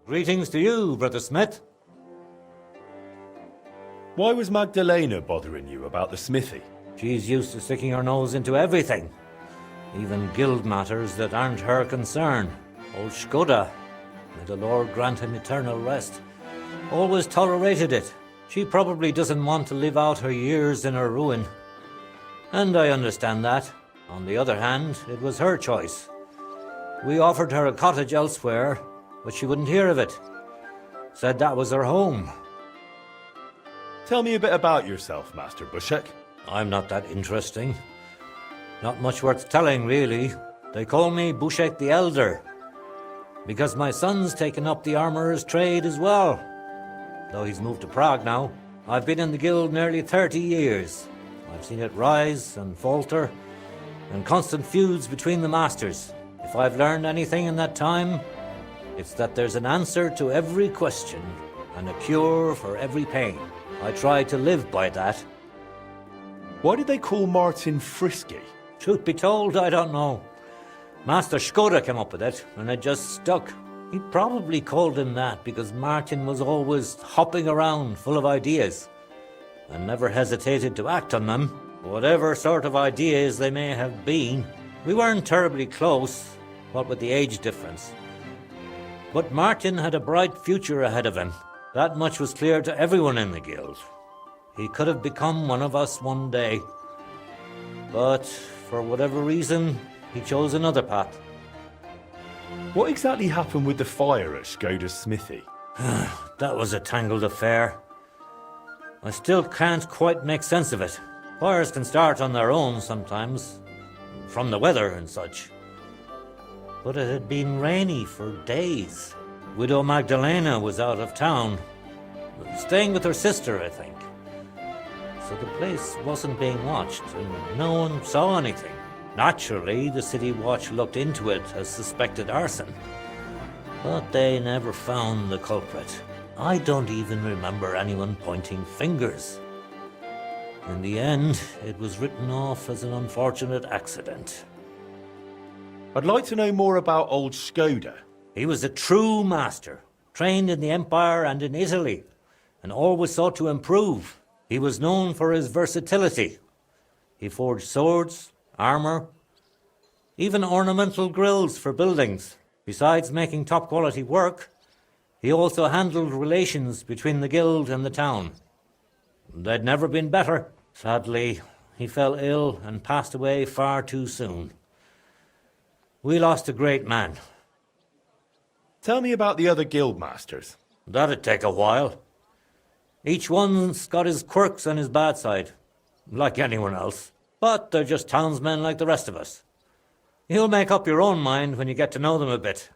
Greetings to you, Brother Smith. Why was Magdalena bothering you about the smithy? She's used to sticking her nose into everything, even guild matters that aren't her concern. Old Skoda, may the Lord grant him eternal rest, always tolerated it. She probably doesn't want to live out her years in her ruin. And I understand that. On the other hand, it was her choice. We offered her a cottage elsewhere, but she wouldn't hear of it. Said that was her home. Tell me a bit about yourself, Master Bushek. I'm not that interesting. Not much worth telling, really. They call me Bushek the Elder, because my son's taken up the armourer's trade as well. Though he's moved to Prague now. I've been in the guild nearly 30 years. I've seen it rise and falter, and constant feuds between the masters. If I've learned anything in that time, it's that there's an answer to every question and a cure for every pain. I try to live by that. Why did they call Martin Frisky? Truth be told, I don't know. Master Skoda came up with it, and it just stuck. He probably called him that because Martin was always hopping around full of ideas and never hesitated to act on them. Whatever sort of ideas they may have been, we weren't terribly close, what with the age difference. But Martin had a bright future ahead of him. That much was clear to everyone in the guild. He could have become one of us one day. But for whatever reason, he chose another path. What exactly happened with the fire at Skoda's smithy? That was a tangled affair. I still can't quite make sense of it. Fires can start on their own sometimes, from the weather and such. But it had been rainy for days. Widow Magdalena was out of town, staying with her sister, I think. So the place wasn't being watched, and no one saw anything. Naturally, the city watch looked into it as suspected arson. But they never found the culprit. I don't even remember anyone pointing fingers. In the end, it was written off as an unfortunate accident. I'd like to know more about old Skoda. He was a true master, trained in the Empire and in Italy, and always sought to improve. He was known for his versatility. He forged swords, armour, even ornamental grills for buildings. Besides making top-quality work, he also handled relations between the guild and the town. They'd never been better. Sadly, he fell ill and passed away far too soon. We lost a great man. Tell me about the other guild masters. That'd take a while. Each one's got his quirks and his bad side, like anyone else. But they're just townsmen like the rest of us. You'll make up your own mind when you get to know them a bit.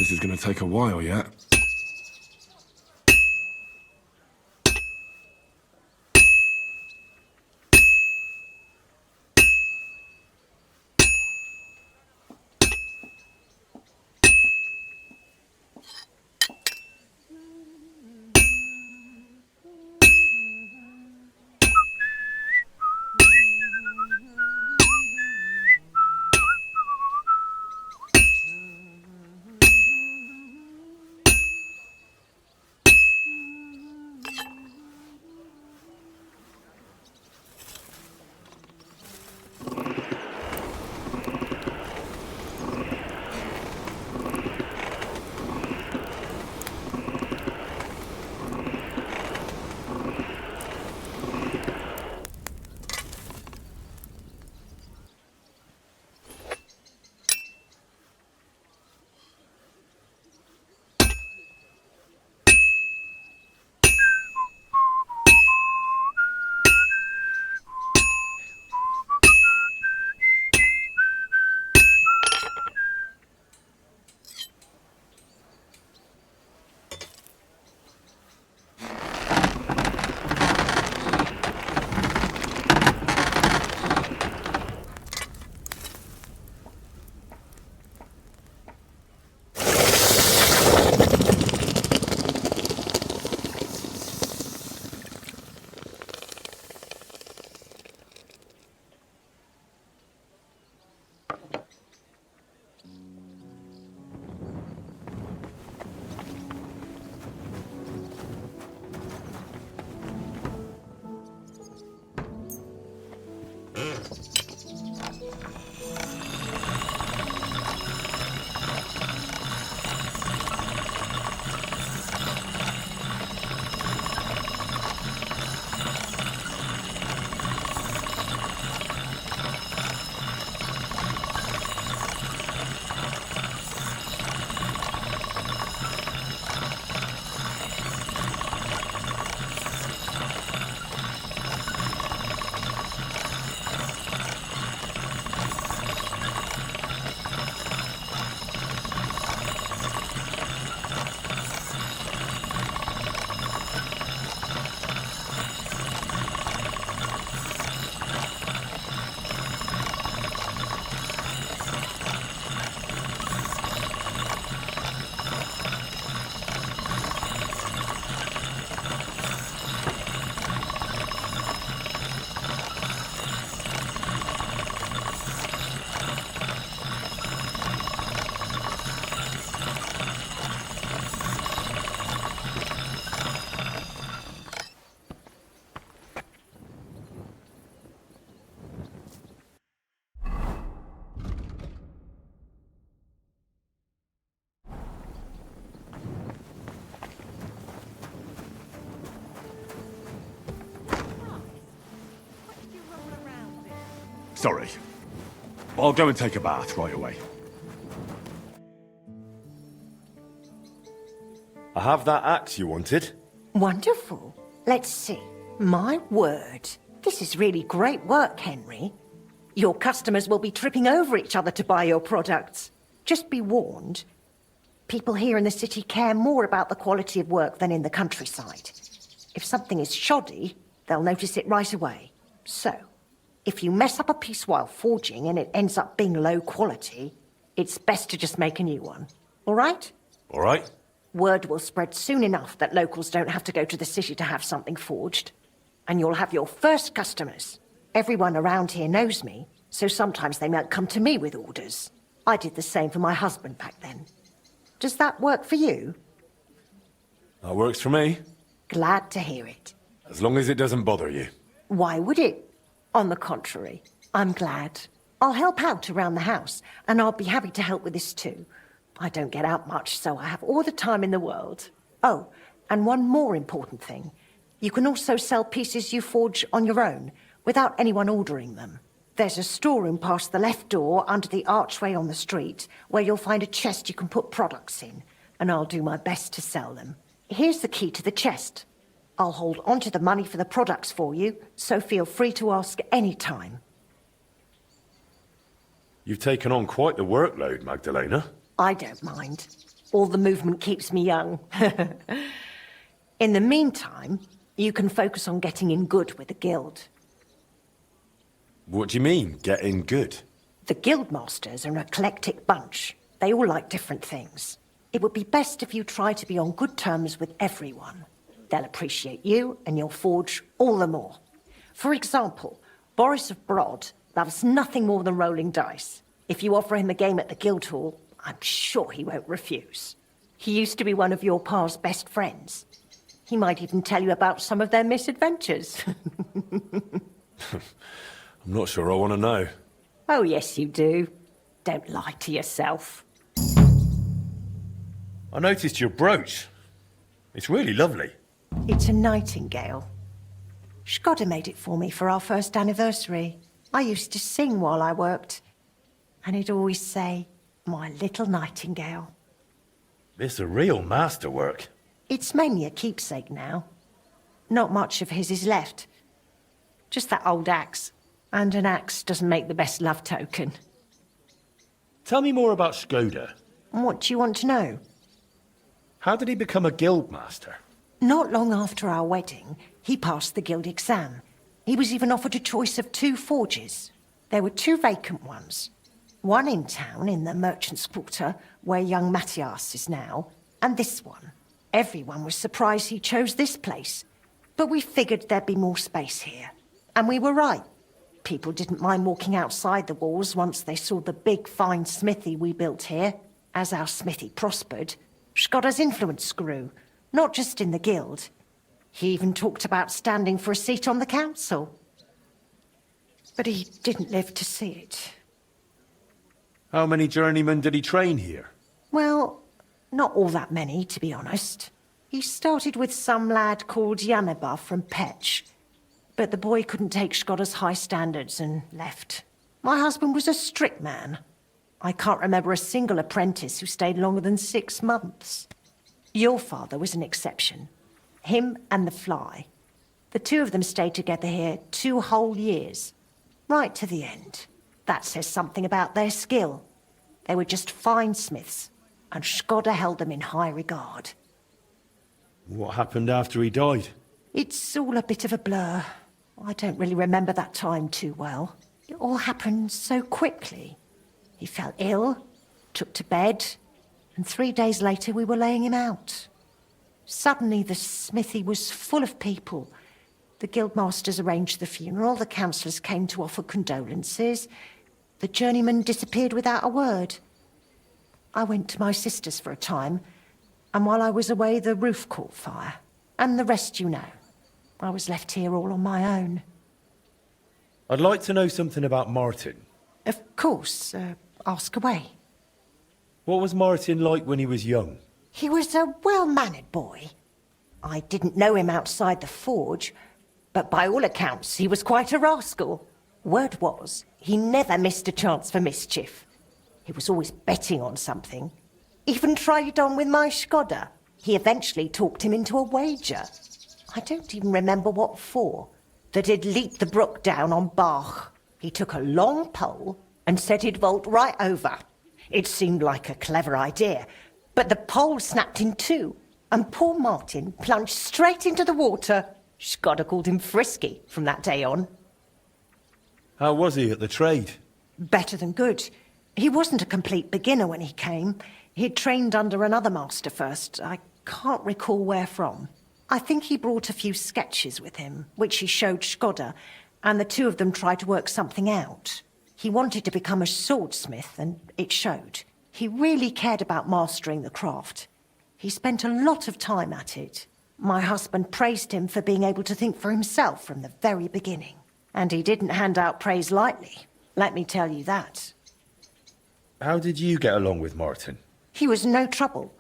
This is going to take a while yet. Sorry. I'll go and take a bath right away. I have that axe you wanted. Wonderful. Let's see. My word. This is really great work, Henry. Your customers will be tripping over each other to buy your products. Just be warned. People here in the city care more about the quality of work than in the countryside. If something is shoddy, they'll notice it right away. So, if you mess up a piece while forging and it ends up being low quality, it's best to just make a new one. All right? All right. Word will spread soon enough that locals don't have to go to the city to have something forged. And you'll have your first customers. Everyone around here knows me, so sometimes they might come to me with orders. I did the same for my husband back then. Does that work for you? That works for me. Glad to hear it. As long as it doesn't bother you. Why would it? On the contrary, I'm glad. I'll help out around the house, and I'll be happy to help with this too. I don't get out much, so I have all the time in the world. Oh, and one more important thing. You can also sell pieces you forge on your own, without anyone ordering them. There's a storeroom past the left door under the archway on the street, where you'll find a chest you can put products in, and I'll do my best to sell them. Here's the key to the chest. I'll hold onto the money for the products for you, so feel free to ask any time. You've taken on quite the workload, Magdalena. I don't mind. All the movement keeps me young. In the meantime, you can focus on getting in good with the guild. What do you mean, getting good? The guildmasters are an eclectic bunch. They all like different things. It would be best if you try to be on good terms with everyone. They'll appreciate you, and you'll forge all the more. For example, Boris of Brod loves nothing more than rolling dice. If you offer him a game at the Guildhall, I'm sure he won't refuse. He used to be one of your pa's best friends. He might even tell you about some of their misadventures. I'm not sure I want to know. Oh, yes, you do. Don't lie to yourself. I noticed your brooch. It's really lovely. It's a nightingale. Shkoda made it for me for our first anniversary. I used to sing while I worked, and he'd always say, "My little nightingale." It's a real masterwork. It's mainly a keepsake now. Not much of his is left. Just that old axe. And an axe doesn't make the best love token. Tell me more about Shkoda. What do you want to know? How did he become a guildmaster? Not long after our wedding, he passed the guild exam. He was even offered a choice of 2 forges. There were 2 vacant ones. One in town, in the Merchant's Quarter, where young Matthias is now, and this one. Everyone was surprised he chose this place. But we figured there'd be more space here. And we were right. People didn't mind walking outside the walls once they saw the big, fine smithy we built here. As our smithy prospered, Shkoda's influence grew, not just in the guild. He even talked about standing for a seat on the council. But he didn't live to see it. How many journeymen did he train here? Well, not all that many, to be honest. He started with some lad called Yaneba from Petch. But the boy couldn't take Shkoda's high standards and left. My husband was a strict man. I can't remember a single apprentice who stayed longer than 6 months. Your father was an exception. Him and the Fly. The 2 of them stayed together here 2 whole years. Right to the end. That says something about their skill. They were just fine smiths, and Shkoda held them in high regard. What happened after he died? It's all a bit of a blur. I don't really remember that time too well. It all happened so quickly. He fell ill, took to bed, and 3 days later we were laying him out. Suddenly the smithy was full of people. The guildmasters arranged the funeral, the councillors came to offer condolences. The journeyman disappeared without a word. I went to my sister's for a time, and while I was away the roof caught fire. And the rest you know. I was left here all on my own. I'd like to know something about Martin. Of course, ask away. What was Martin like when he was young? He was a well-mannered boy. I didn't know him outside the forge, but by all accounts he was quite a rascal. Word was, he never missed a chance for mischief. He was always betting on something. Even tried it on with my Shkoda. He eventually talked him into a wager. I don't even remember what for. That he'd leap the brook down on Bach. He took a long pole and said he'd vault right over. It seemed like a clever idea, but the pole snapped in 2, and poor Martin plunged straight into the water. Shkoda called him Frisky from that day on. How was he at the trade? Better than good. He wasn't a complete beginner when he came. He'd trained under another master first. I can't recall where from. I think he brought a few sketches with him, which he showed Shkoda, and the 2 of them tried to work something out. He wanted to become a swordsmith, and it showed. He really cared about mastering the craft. He spent a lot of time at it. My husband praised him for being able to think for himself from the very beginning. And he didn't hand out praise lightly, let me tell you that. How did you get along with Martin? He was no trouble.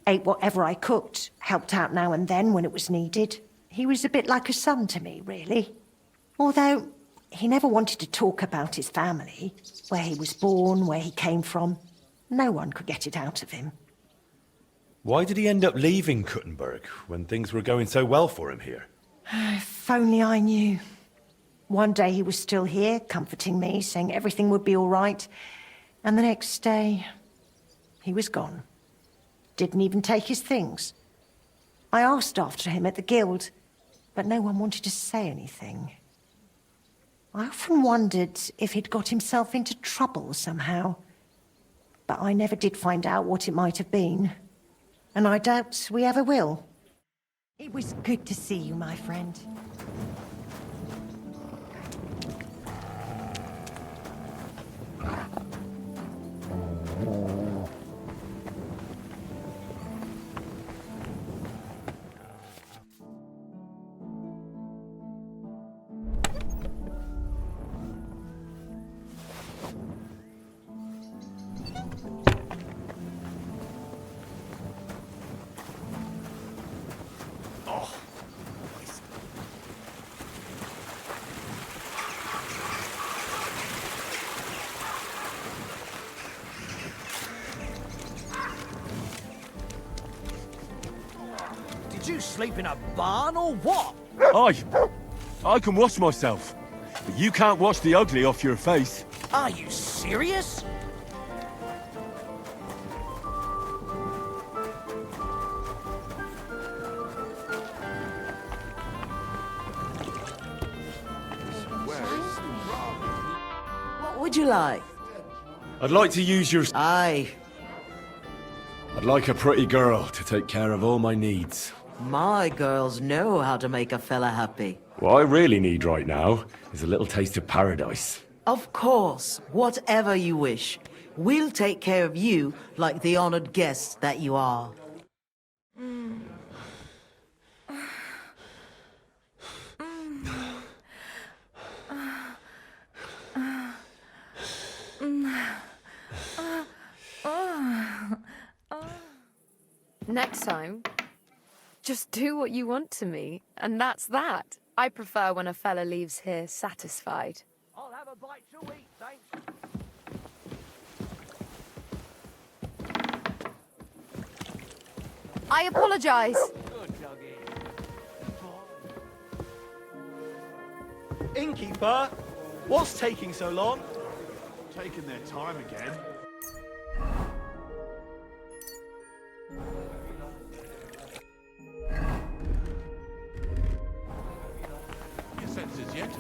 Ate whatever I cooked, helped out now and then when it was needed. He was a bit like a son to me, really. Although, he never wanted to talk about his family, where he was born, where he came from. No one could get it out of him. Why did he end up leaving Kuttenberg when things were going so well for him here? If only I knew. One day he was still here, comforting me, saying everything would be all right. And the next day, he was gone. didn't even take his things. I asked after him at the guild, but no one wanted to say anything. I often wondered if he'd got himself into trouble somehow, but I never did find out what it might have been, and I doubt we ever will. It was good to see you, my friend. Did you sleep in a barn or what? I can wash myself. But you can't wash the ugly off your face. Are you serious? What would you like? I'd like to use your... Aye, I'd like a pretty girl to take care of all my needs. my girls know how to make a fella happy. What I really need right now is a little taste of paradise. Of course, whatever you wish. We'll take care of you like the honored guests that you are. Next time, just do what you want to me, and that's that. I prefer when a fella leaves here satisfied. I'll have a bite to eat, thanks. I apologize. Innkeeper, what's taking so long? Taking their time again. Your senses yet?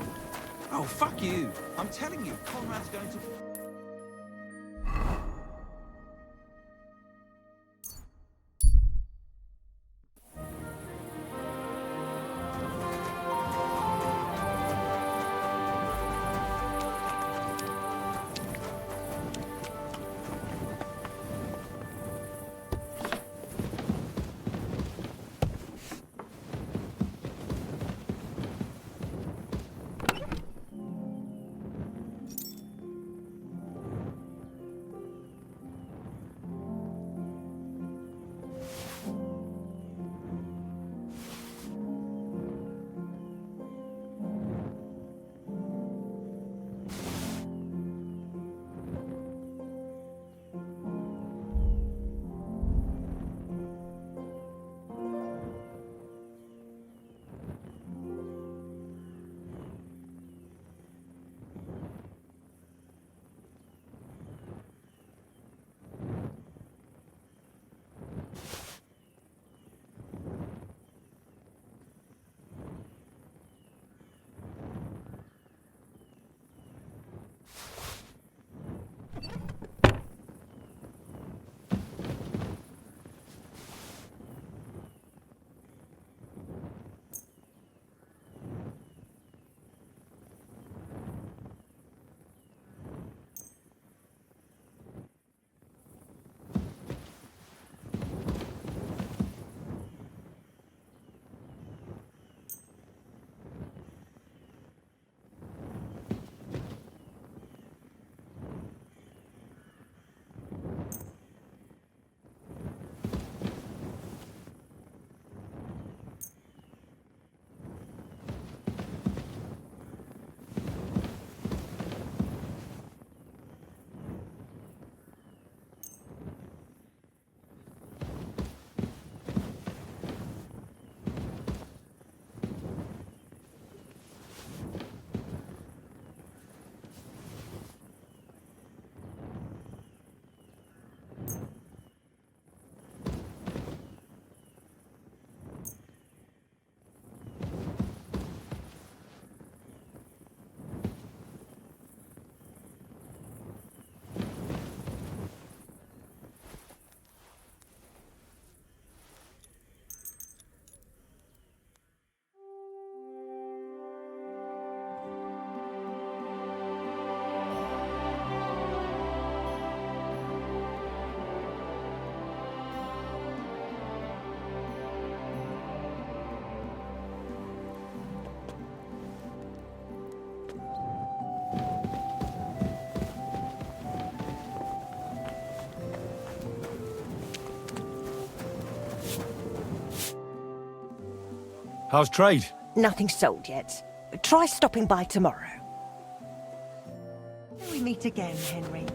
Oh, fuck you. I'm telling you, Conrad's going to... How's trade? Nothing sold yet. Try stopping by tomorrow. Till we meet again, Henry.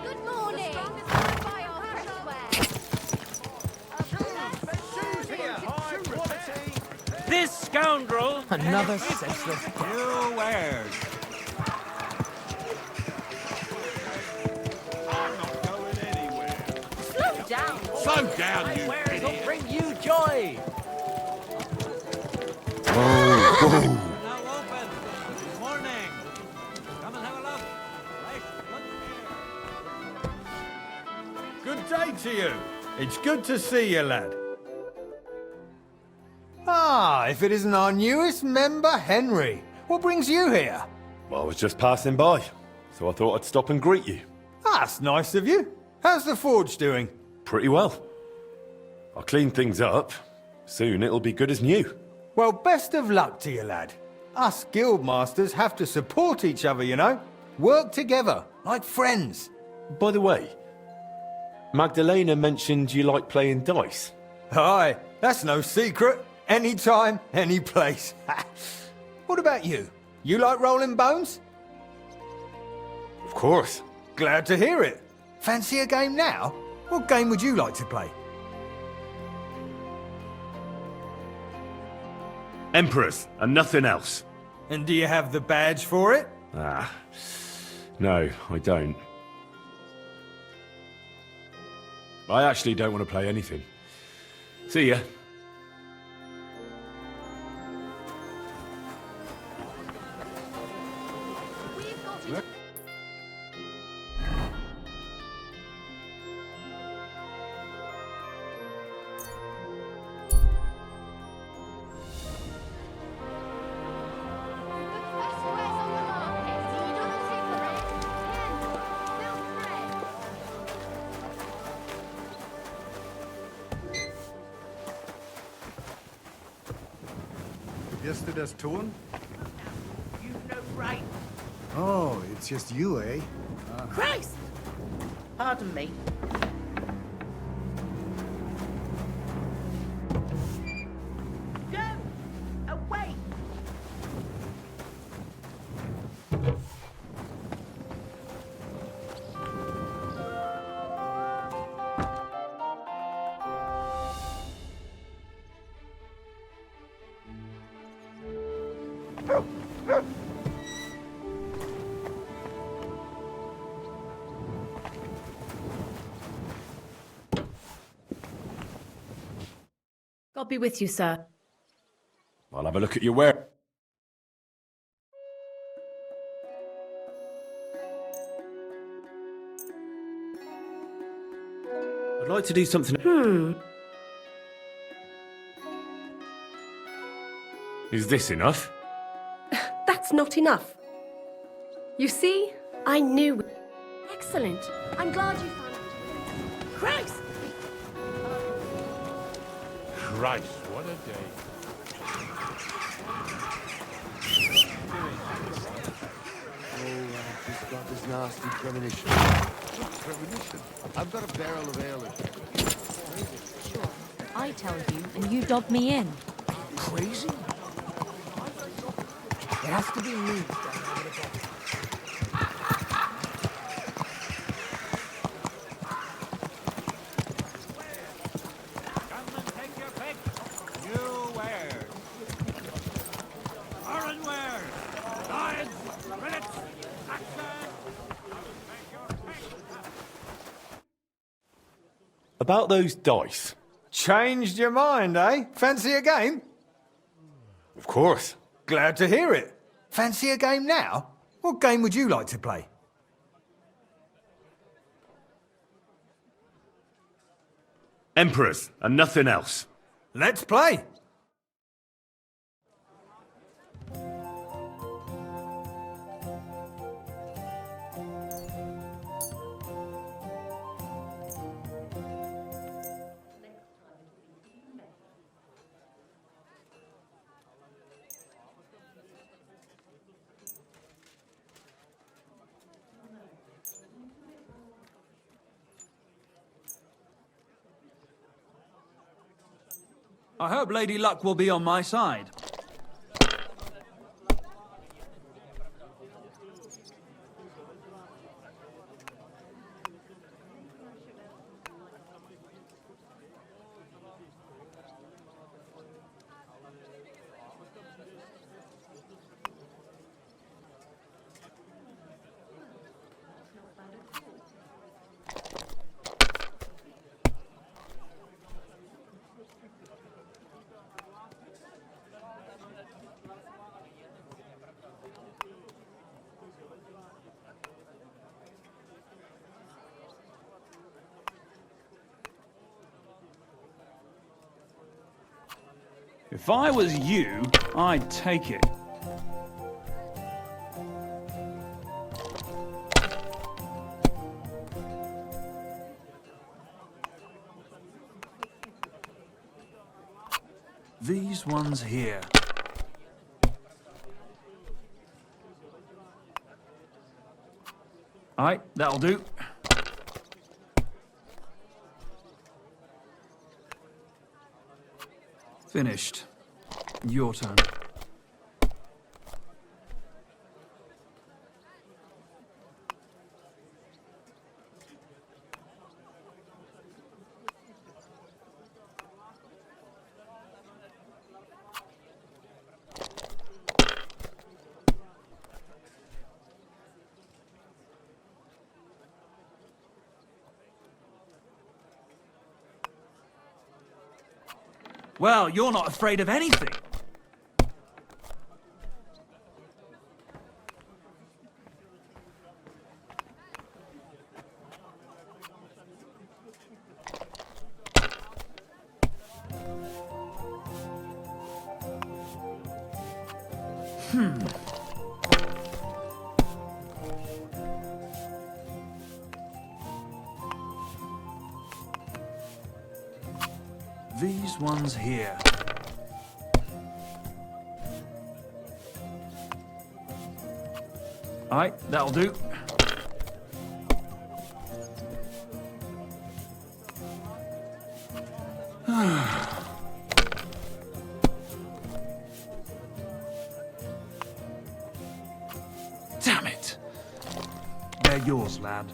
Good morning. This scoundrel! Another senseless. Your wares. I'm not going anywhere. Slow down. Slow down, you Wares idiot. will bring you joy. Now open. Good morning. Come and have a look. Right, look here. Good day to you. It's good to see you, lad. Ah, if it isn't our newest member, Henry. What brings you here? Well, I was just passing by, so I thought I'd stop and greet you. That's nice of you. How's the forge doing? Pretty well. I'll clean things up. Soon it'll be good as new. Well, best of luck to you, lad. Us guildmasters have to support each other, you know? Work together, like friends. By the way, Magdalena mentioned you like playing dice. Aye, that's no secret. Anytime, any place. What about you? You like rolling bones? Of course. Glad to hear it. Fancy a game now? What game would you like to play? Emperors, and nothing else. And do you have the badge for it? Ah, no, I don't. I actually don't want to play anything. See ya. Yesterday's torn? You've no right. Oh, it's just you, eh? Christ! Pardon me. Go! Away! God be with you, sir. I'll have a look at your wear. I'd like to do something. Is this enough? That's not enough. You see? I knew. Excellent. I'm glad you found it. Christ! Christ, what a day. Oh, I've got this nasty premonition. Premonition? I've got a barrel of ale in here. Sure. I tell you, and you dog me in. Crazy? There has to be news down over the bottom. Come and take your pick. New wares. Foreign wares. Lines, credits, action. Come and take your pick. About those dice. Changed your mind, eh? Fancy a game? Of course. Glad to hear it. Fancy a game now? What game would you like to play? Emperors, and nothing else. Let's play. I hope Lady Luck will be on my side. If I was you, I'd take it. These ones here. Aye, that'll do. Finished. Your turn. Well, you're not afraid of anything. These ones here. Alright, that'll do. Damn it! They're yours, lad.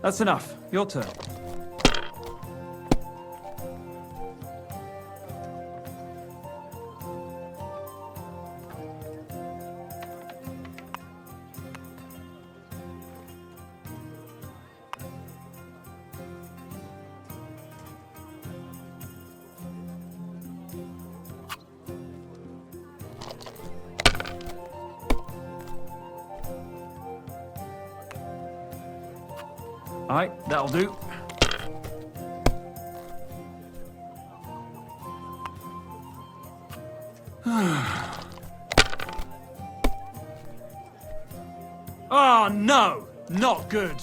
That's enough. Your turn. Alright, that'll do. Oh no! Not good!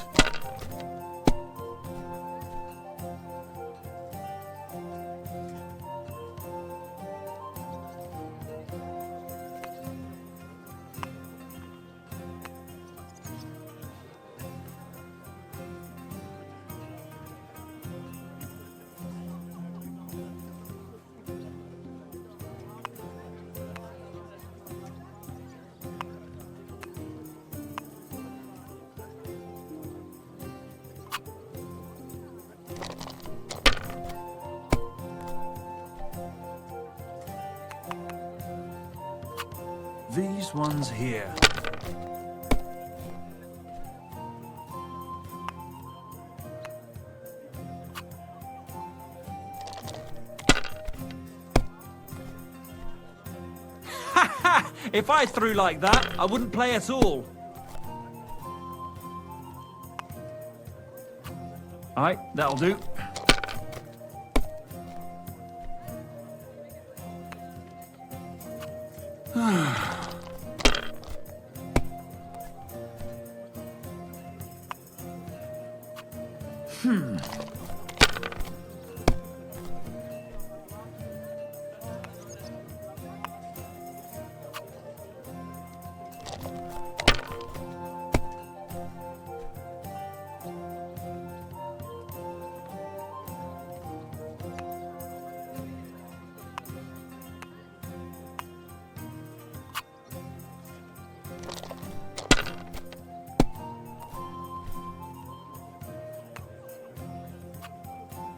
These ones here. If I threw like that, I wouldn't play at all. Alright, that'll do.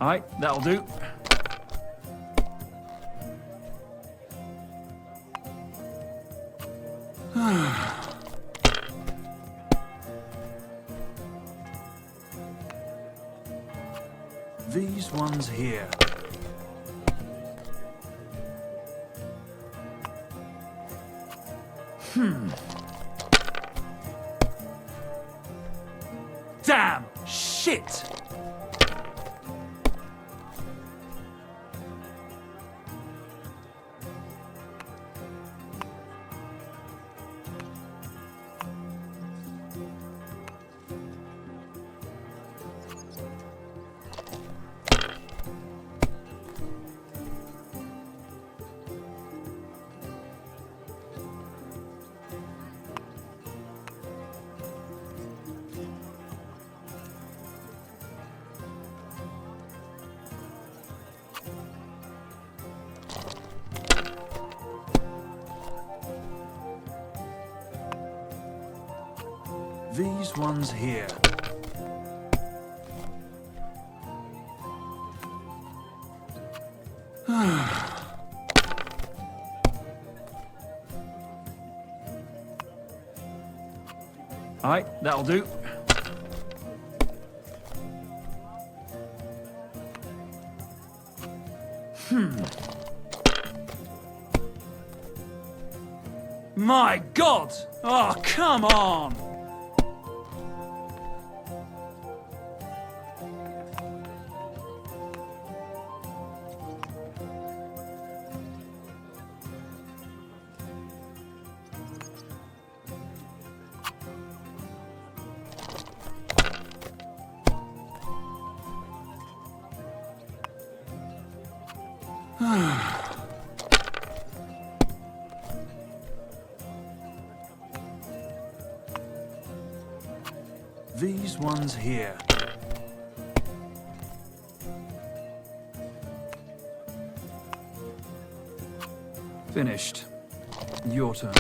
Alright, that'll do. These ones here. Damn! Shit! These ones here. Alright, that'll do. My God! Oh, come on! These ones here. Finished. Your turn.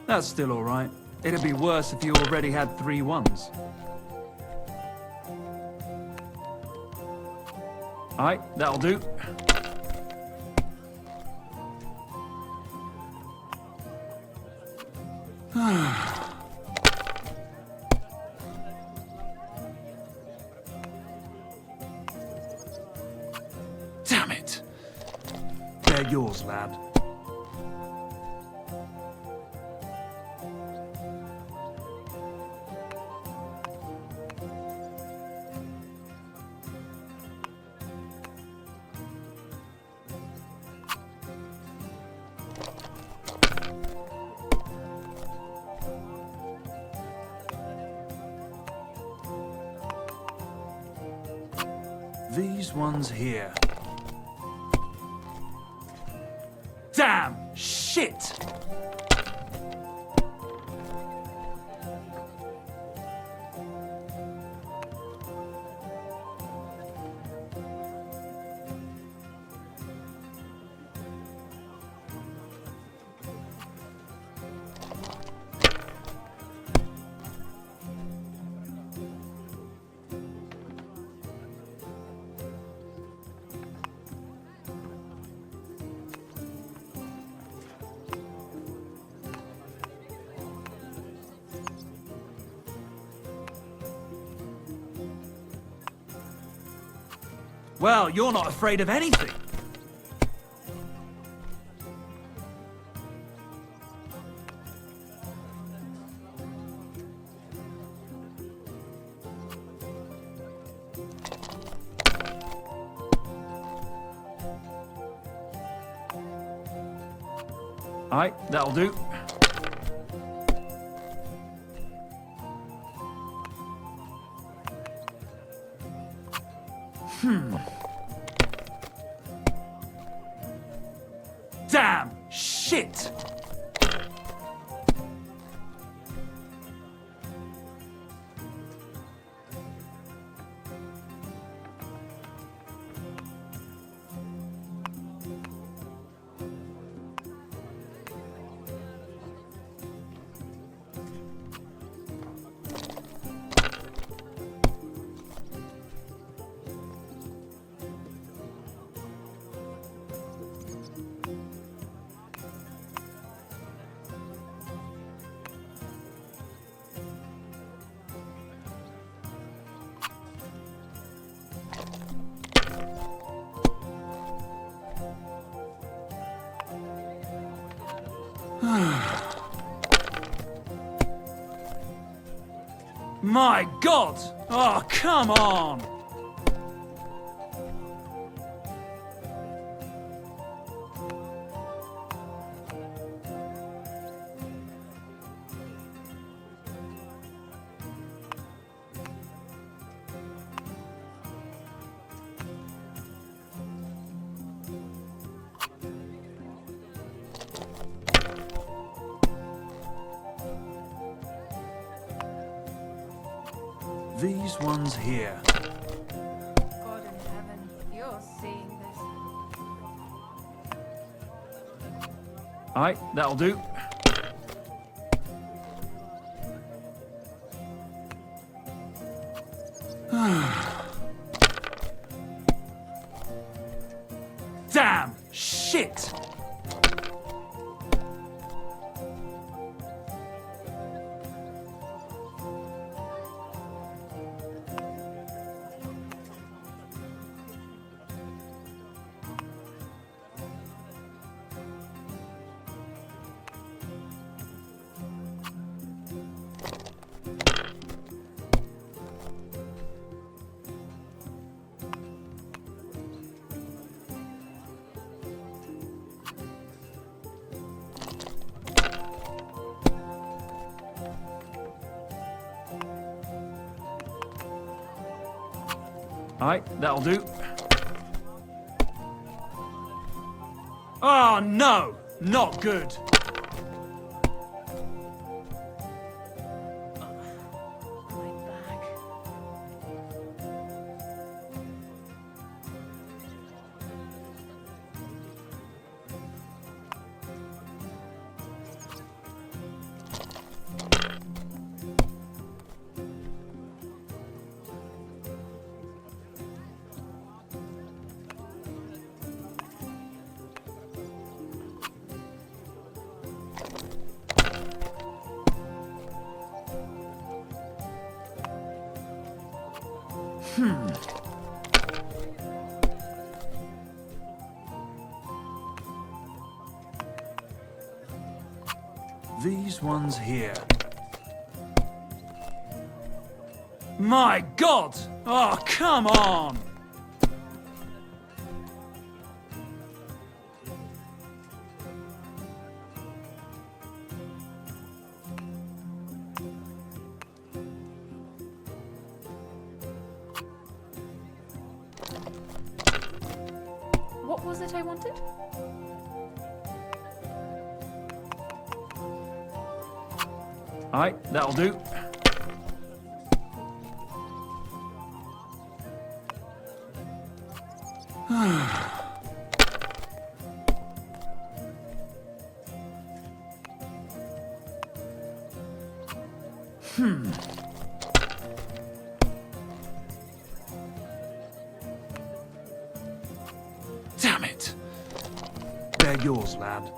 That's still all right. It'd be worse if you already had 3 ones. Alright, that'll do. Damn it! They're yours, lad. These ones here. Damn! Shit! Well, you're not afraid of anything. Alright, that'll do. Damn! Shit! My God! Oh, come on! These ones here. God in heaven, you're seeing this. Alright, that'll do. Damn! Shit! Alright, that'll do. Oh no! Not good! These ones here. My God! Oh, come on! What was it I wanted? Alright, that'll do. Damn it! They're yours, lad.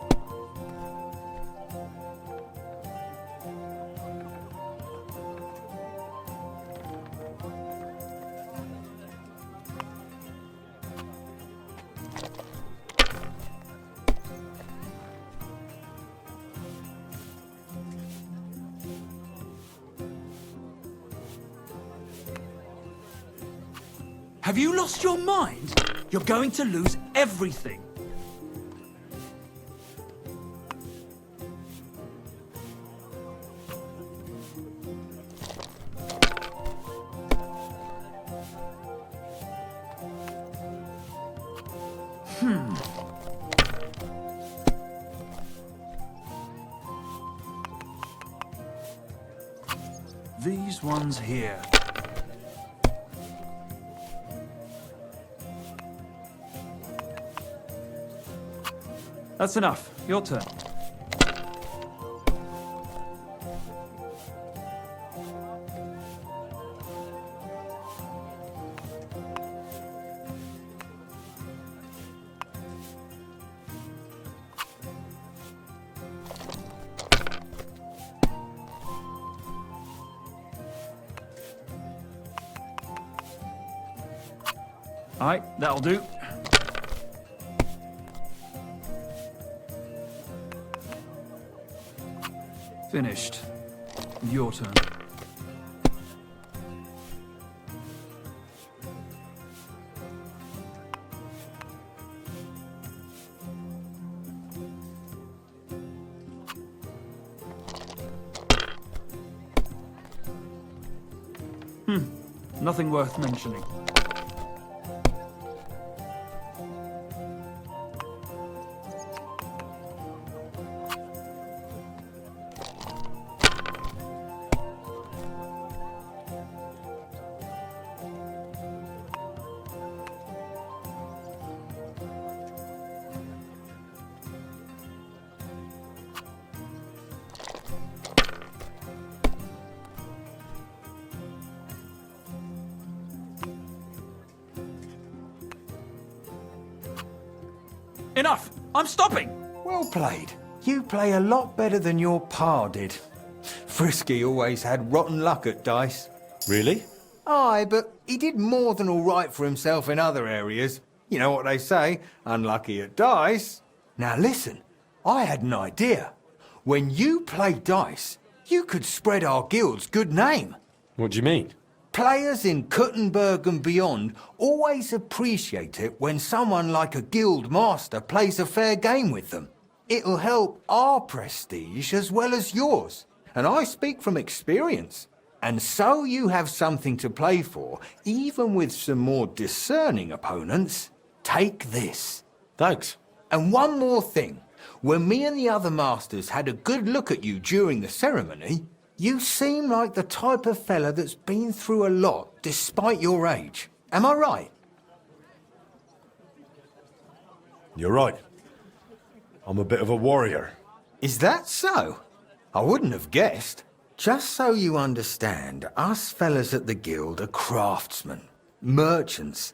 Have you lost your mind? You're going to lose everything. These ones here. That's enough. Your turn. All right, that'll do. Finished. Your turn. Nothing worth mentioning. Enough! I'm stopping! Well played. You play a lot better than your pa did. Frisky always had rotten luck at dice. Really? Aye, but he did more than all right for himself in other areas. You know what they say, unlucky at dice. Now listen, I had an idea. When you play dice, you could spread our guild's good name. What do you mean? Players in Kuttenberg and beyond always appreciate it when someone like a guild master plays a fair game with them. It'll help our prestige as well as yours. And I speak from experience. And so you have something to play for, even with some more discerning opponents. Take this. Thanks. And one more thing. When me and the other masters had a good look at you during the ceremony, you seem like the type of fella that's been through a lot despite your age. Am I right? You're right. I'm a bit of a warrior. Is that so? I wouldn't have guessed. Just so you understand, us fellas at the guild are craftsmen, merchants.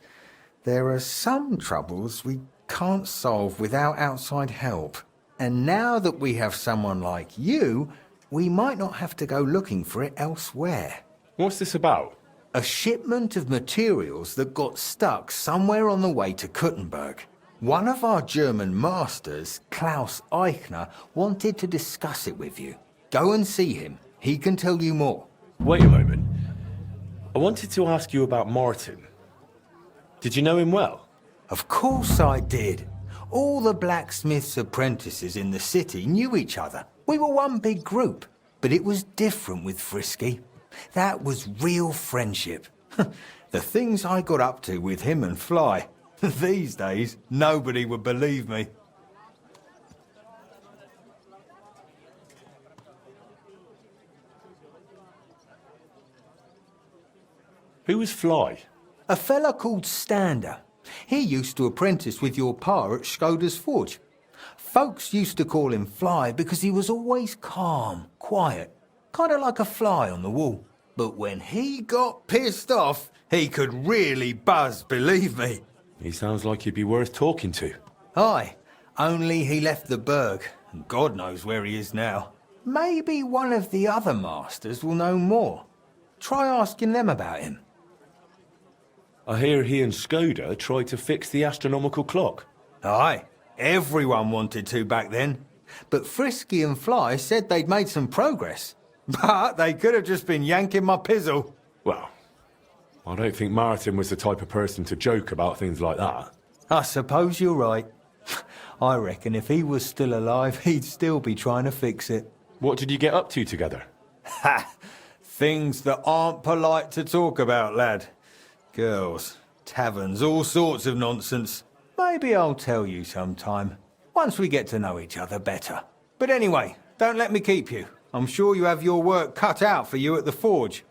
There are some troubles we can't solve without outside help. And now that we have someone like you, we might not have to go looking for it elsewhere. What's this about? A shipment of materials that got stuck somewhere on the way to Kuttenberg. One of our German masters, Klaus Eichner, wanted to discuss it with you. Go and see him. He can tell you more. Wait a moment. I wanted to ask you about Martin. Did you know him well? Of course I did. All the blacksmith's apprentices in the city knew each other. We were one big group, but it was different with Frisky. That was real friendship. The things I got up to with him and Fly. These days, nobody would believe me. Who was Fly? A fella called Stander. He used to apprentice with your pa at Skoda's Forge. Folks used to call him Fly because he was always calm, quiet, kind of like a fly on the wall. But when he got pissed off, he could really buzz, believe me. He sounds like he'd be worth talking to. Aye, only he left the burg, and God knows where he is now. Maybe one of the other masters will know more. Try asking them about him. I hear he and Skoda tried to fix the astronomical clock. Aye, everyone wanted to back then. But Frisky and Fly said they'd made some progress. But they could have just been yanking my pizzle. Well, I don't think Martin was the type of person to joke about things like that. I suppose you're right. I reckon if he was still alive, he'd still be trying to fix it. What did you get up to together? Ha! Things that aren't polite to talk about, lad. Girls, taverns, all sorts of nonsense. Maybe I'll tell you sometime, once we get to know each other better. But anyway, don't let me keep you. I'm sure you have your work cut out for you at the forge.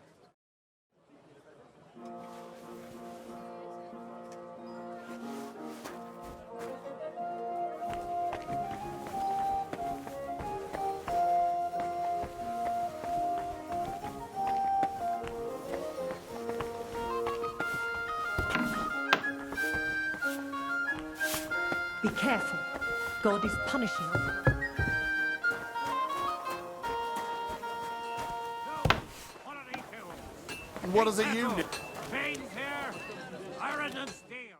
Be careful. God is punishing us. What are they doing? What is it you need? Chains here. Iron and steel.